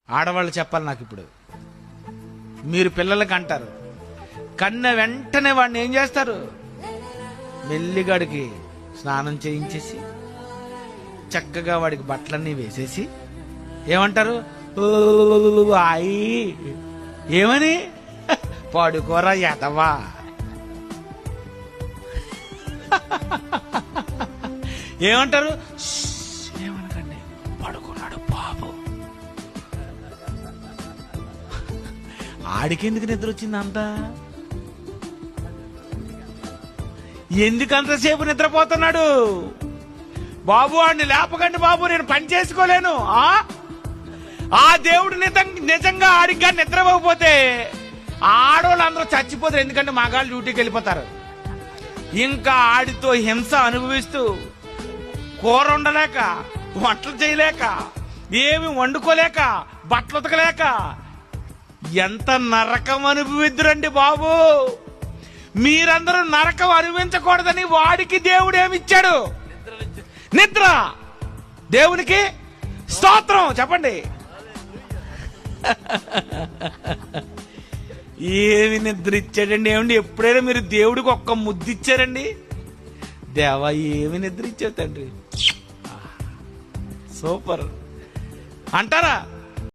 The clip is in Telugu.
ఆడవాళ్ళు చెప్పాలి నాకు ఇప్పుడు. మీరు పిల్లలకి అంటారు, కన్న వెంటనే వాడిని ఏం చేస్తారు? మెల్లిగాడికి స్నానం చేయించేసి చక్కగా వాడికి బట్టలన్నీ వేసేసి ఏమంటారు? అయి ఏమని? పడుకోరా ఎదవా. ఏమంటారు? ఏమనకండి, పడుకున్నాడు బాబు. ఆడికెందుకు నిద్ర వచ్చింది అంత? ఎందుకంతసేపు నిద్రపోతున్నాడు? బాబు ఆడిని లేపకండి బాబు, నేను పని చేసుకోలేను. ఆ దేవుడు నిజంగా ఆడిగా నిద్రపోకపోతే ఆడవాళ్ళందరూ చచ్చిపోతారు. ఎందుకంటే మగాళ్ళు డ్యూటీకి వెళ్ళిపోతారు. ఇంకా ఆడితో హింస అనుభవిస్తూ కూర ఉండలేక, వంటలు చేయలేక, ఏమి వండుకోలేక, బట్టలు ఉతకలేక ఎంత నరకం అనుభవిద్దురండి బాబు. మీరందరూ నరకం అనుభవించకూడదని వాడికి దేవుడు ఏమిచ్చాడు? నిద్ర. దేవునికి స్తోత్రం చెప్పండి. ఏమి నిద్ర ఇచ్చాడండి? ఏమండి, ఎప్పుడైనా మీరు దేవుడికి ఒక్క ముద్దు ఇచ్చారండి? దేవా ఏమి నిద్ర ఇచ్చావు తండ్రి, సూపర్ అంటారా?